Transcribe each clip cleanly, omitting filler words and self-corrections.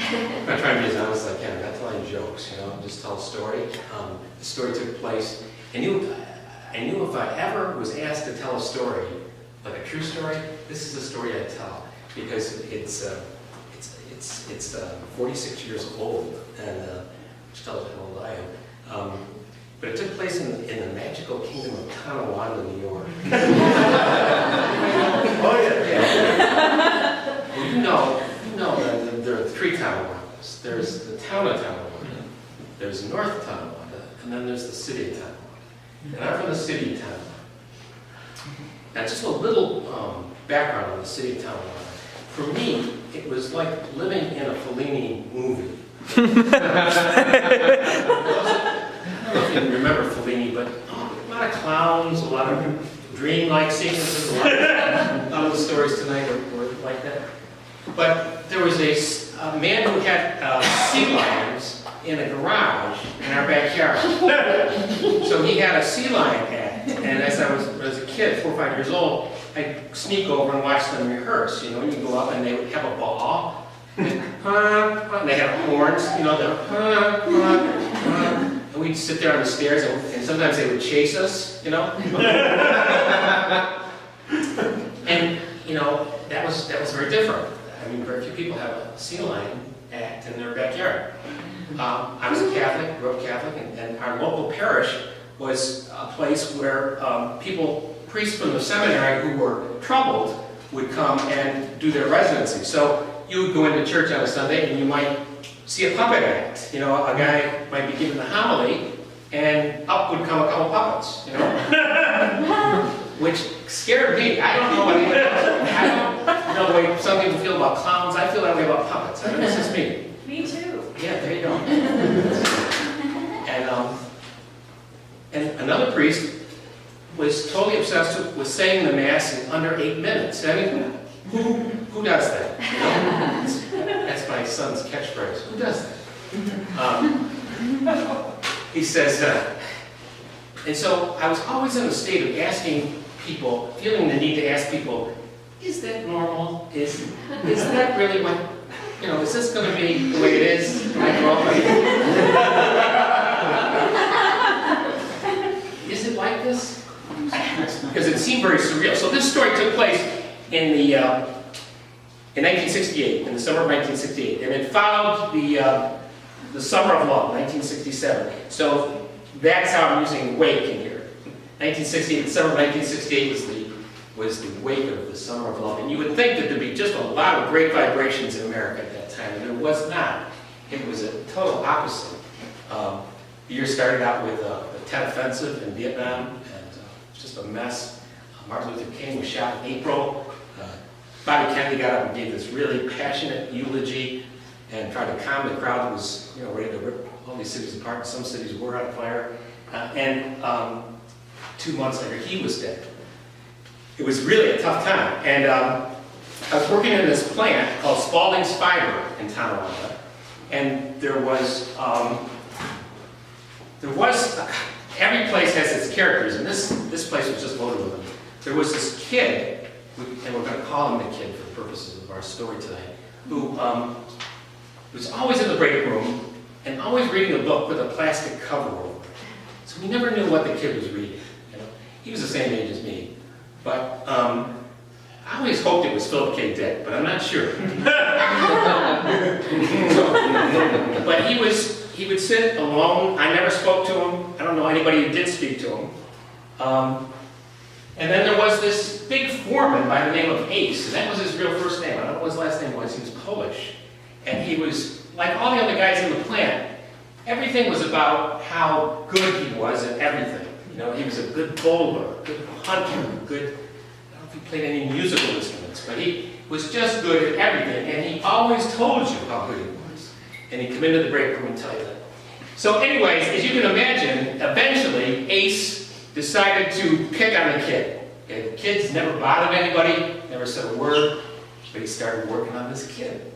I'm going to try and be as honest as I can. I'm not telling jokes, you know, just tell a story. The story took place. I knew if I ever was asked to tell a story, like a true story, this is the story I'd tell, because it's 46 years old, and which tells you how old I am. But it took place in the magical kingdom of Tonawanda, New York. Oh yeah. Well, you know that there are 3 Tonawandas. There's the town of Tonawanda, there's North Tonawanda, and then there's the city of Tonawanda. And I'm from the city of Tonawanda. Now, just a little background on the city of Tonawanda. For me, it was like living in a Fellini movie. I don't know if you remember Fellini, but a lot of clowns, a lot of dream-like sequences, a lot of the stories tonight were like that. But there was a man who had sea lions in a garage in our backyard. So he had a sea lion act, and as I was a kid, 4 or 5 years old, I'd sneak over and watch them rehearse. You know, you go up and they would have a ball, and they have horns, you know, and we'd sit there on the stairs, and sometimes they would chase us, you know. And you know, that was very different. I mean, very few people have a sea lion act in their backyard. I was a Catholic, grew up Catholic, and our local parish was a place where priests from the seminary who were troubled would come and do their residency. So you would go into church on a Sunday and you might see a puppet act. You know, a guy might be giving the homily and up would come a couple puppets, you know? Which scared me. I don't know what anyone else. I don't know the way some people feel about clowns. I feel that way about puppets. I mean, this is me. Me too. Yeah, there you go. And another priest was totally obsessed with saying the Mass in under 8 minutes. I mean, who does that? You know? That's my son's catchphrase. Who does that? He says, and so I was always in a state of asking people, feeling the need to ask people, is that normal? Is that really what, you know, is this going to be the way it is when I grow up? Is it like this? Because it seemed very surreal. So this story took place in 1968, in the summer of 1968, and it followed the Summer of Love, 1967. So that's how I'm using wake in here. 1968, the summer of 1968 was the wake of the Summer of Love. And you would think that there'd be just a lot of great vibrations in America at that time, and there was not. It was a total opposite. The year started out with the Tet Offensive in Vietnam, and just a mess. Martin Luther King was shot in April. Bobby Kennedy got up and gave this really passionate eulogy and tried to calm the crowd that was, you know, ready to rip all these cities apart. Some cities were on fire. And 2 months later, he was dead. It was really a tough time. And I was working in this plant called Spalding's Fiber in Tonawanda. And there was every place has its characters, and this place was just loaded with them. There was this kid, and we're going to call him the kid for the purposes of our story tonight, who was always in the break room and always reading a book with a plastic cover over it. So we never knew what the kid was reading. You know? He was the same age as me. But I always hoped it was Philip K. Dick, but I'm not sure. But he would sit alone. I never spoke to him. I don't know anybody who did speak to him. And then there was this big foreman by the name of Ace, and that was his real first name. I don't know what his last name was. He was Polish. And he was, like all the other guys in the plant, everything was about how good he was at everything. You know, he was a good bowler, a good hunter, I don't know if he played any musical instruments, but he was just good at everything, and he always told you how good he was. And he'd come into the break room and tell you that. So anyways, as you can imagine, eventually Ace decided to pick on the kid. Okay, the kid's never bothered anybody, never said a word, but he started working on this kid.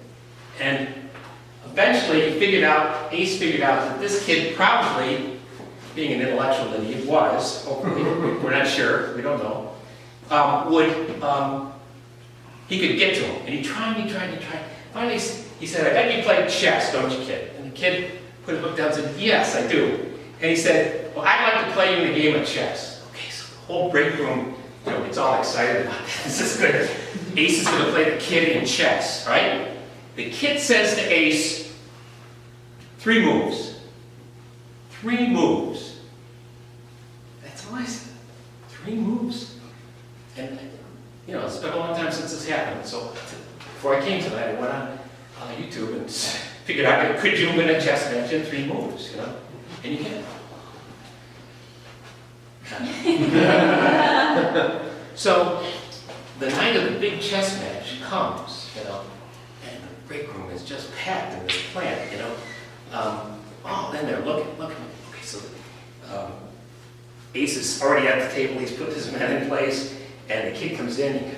And eventually Ace figured out that this kid probably, being an intellectual that he was, hopefully, we're not sure, we don't know, he could get to him. And he tried. Finally, He said, I bet you play chess, don't you, kid? And the kid put his book down and said, yes, I do. And he said, well, I'd like to play you in a game of chess. Okay, so the whole break room, gets all excited about that. This is good. Ace is going to play the kid in chess, right? The kid says to Ace, 3 moves. 3 moves. That's all I said. 3 moves. And, it's been a long time since this happened. So before I came tonight, I went on YouTube and figured out, could you win a chess match in 3 moves, And you can. So the night of the big chess match comes, and the break room is just packed in this plant, then they're looking. Okay, so Ace is already at the table. He's put his men in place, and the kid comes in.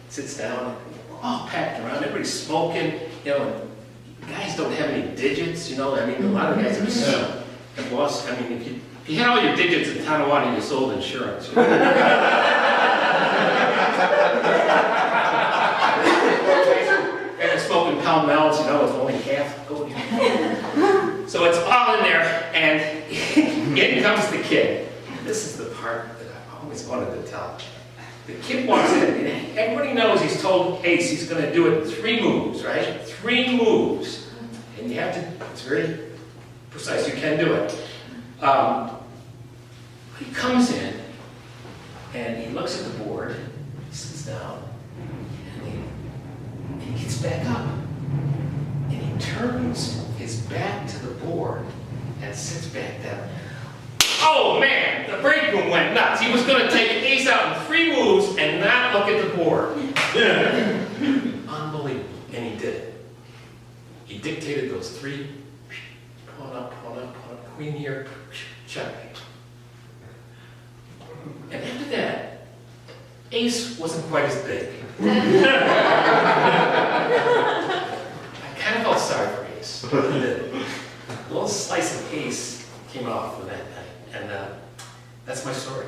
Sits down. And we're all packed around. Everybody's smoking. And guys don't have any digits. A lot of guys have lost. If you had all your digits in Tonawandas, you sold insurance. And they're smoking pound melts, with only half going. So it's all in there, and in comes the kid. This is the part that I always wanted to tell. The kid walks in, and everybody knows he's told Ace he's going to do it in 3 moves, right? 3 moves. And you have to, it's very precise, you can do it. He comes in, and he looks at the board, he sits down, and he gets back up. And he turns his back to the board and sits back down. Oh man, the break room went nuts. He was going to take Ace out in 3 moves and not look at the board. Unbelievable. And he did it. He dictated those 3, pawn up, queen here, checkmate. And after that, Ace wasn't quite as big. I kind of felt sorry for Ace. A little slice of Ace came off with that night. And that's my story.